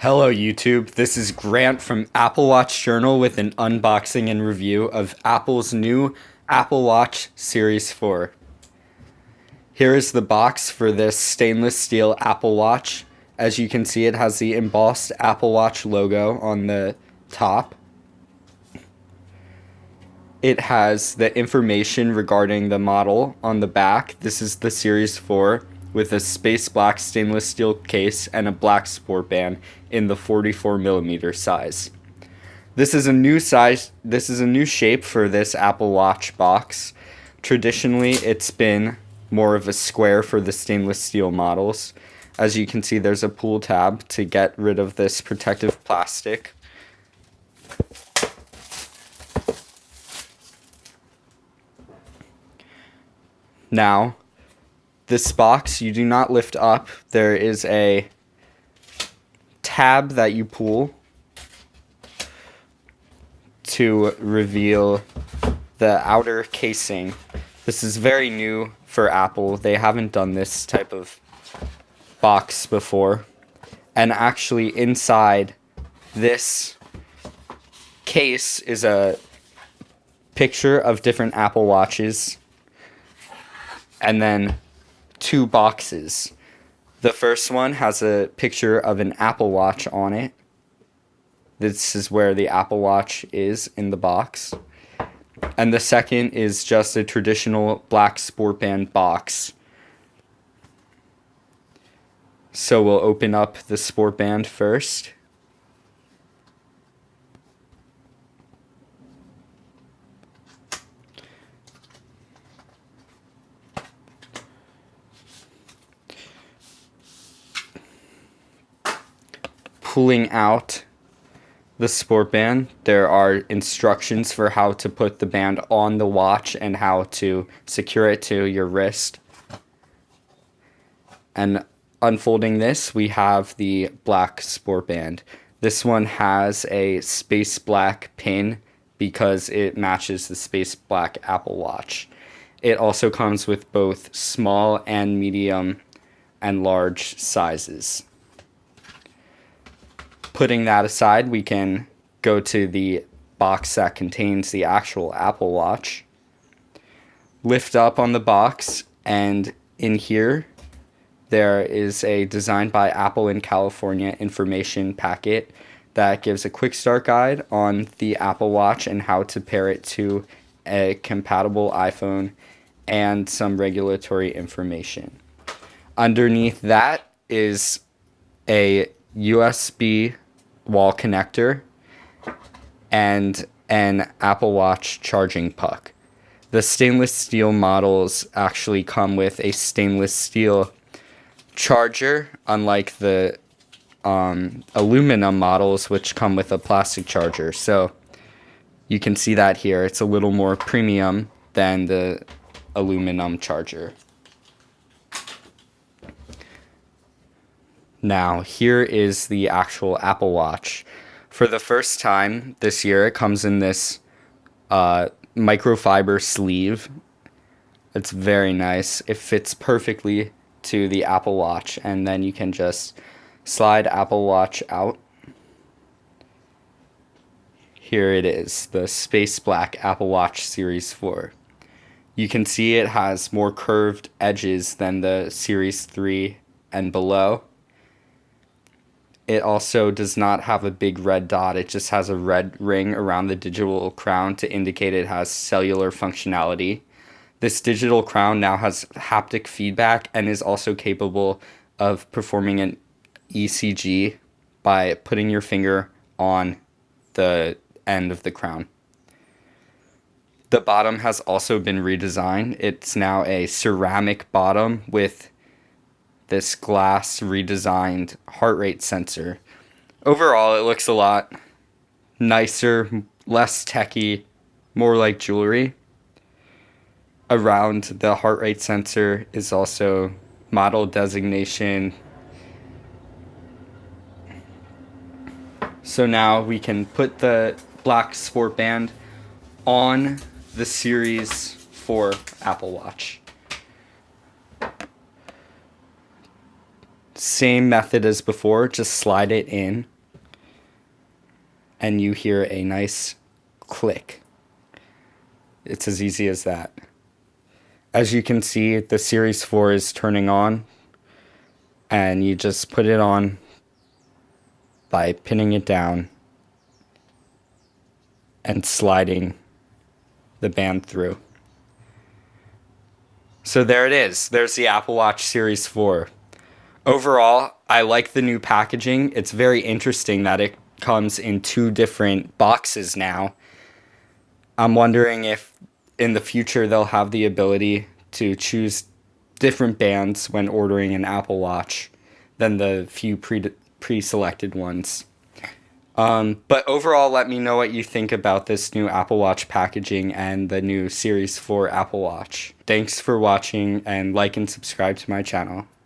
Hello YouTube, this is Grant from Apple Watch Journal with an unboxing and review of Apple's new Apple Watch Series 4. Here is the box for this stainless steel Apple Watch. As you can see, it has the embossed Apple Watch logo on the top. It has the information regarding the model on the back. This is the Series 4 with a space black stainless steel case and a black sport band in the 44mm size. This is a new shape for this Apple Watch box. Traditionally, it's been more of a square for the stainless steel models. As you can see, there's a pull tab to get rid of this protective plastic. Now, this box you do not lift up. There is a tab that you pull to reveal the outer casing. This is very new for Apple. They haven't done this type of box before. And actually inside this case is a picture of different Apple Watches and then two boxes. The first one has a picture of an Apple Watch on it. This is where the Apple Watch is in the box. And the second is just a traditional black sport band box. So we'll open up the sport band first. Pulling out the sport band, there are instructions for how to put the band on the watch and how to secure it to your wrist. And unfolding this, we have the black sport band. This one has a space black pin because it matches the space black Apple Watch. It also comes with both small and medium and large sizes. Putting that aside, we can go to the box that contains the actual Apple Watch. Lift up on the box, and in here there is a Designed by Apple in California information packet that gives a quick start guide on the Apple Watch and how to pair it to a compatible iPhone and some regulatory information. Underneath that is a USB wall connector and an Apple Watch charging puck. The stainless steel models actually come with a stainless steel charger, unlike the aluminum models, which come with a plastic charger. So you can see that here. It's a little more premium than the aluminum charger. Now, here is the actual Apple Watch. For the first time this year, it comes in this microfiber sleeve. It's very nice. It fits perfectly to the Apple Watch, and then you can just slide Apple Watch out. Here it is, the space black Apple Watch Series 4. You can see it has more curved edges than the Series 3 and below. It also does not have a big red dot. It just has a red ring around the digital crown to indicate it has cellular functionality. This digital crown now has haptic feedback and is also capable of performing an ECG by putting your finger on the end of the crown. The bottom has also been redesigned. It's now a ceramic bottom with this glass redesigned heart rate sensor. Overall, it looks a lot nicer, less techy, more like jewelry. Around the heart rate sensor is also model designation. So now we can put the black sport band on the Series 4 Apple Watch. Same method as before, just slide it in and you hear a nice click. It's as easy as that. As you can see, the Series 4 is turning on, and you just put it on by pinning it down and sliding the band through. So there it is. There's the Apple Watch Series 4. Overall, I like the new packaging. It's very interesting that it comes in 2 different boxes now. I'm wondering if in the future they'll have the ability to choose different bands when ordering an Apple Watch than the few pre-selected ones. But overall, let me know what you think about this new Apple Watch packaging and the new Series 4 Apple Watch. Thanks for watching, and like and subscribe to my channel.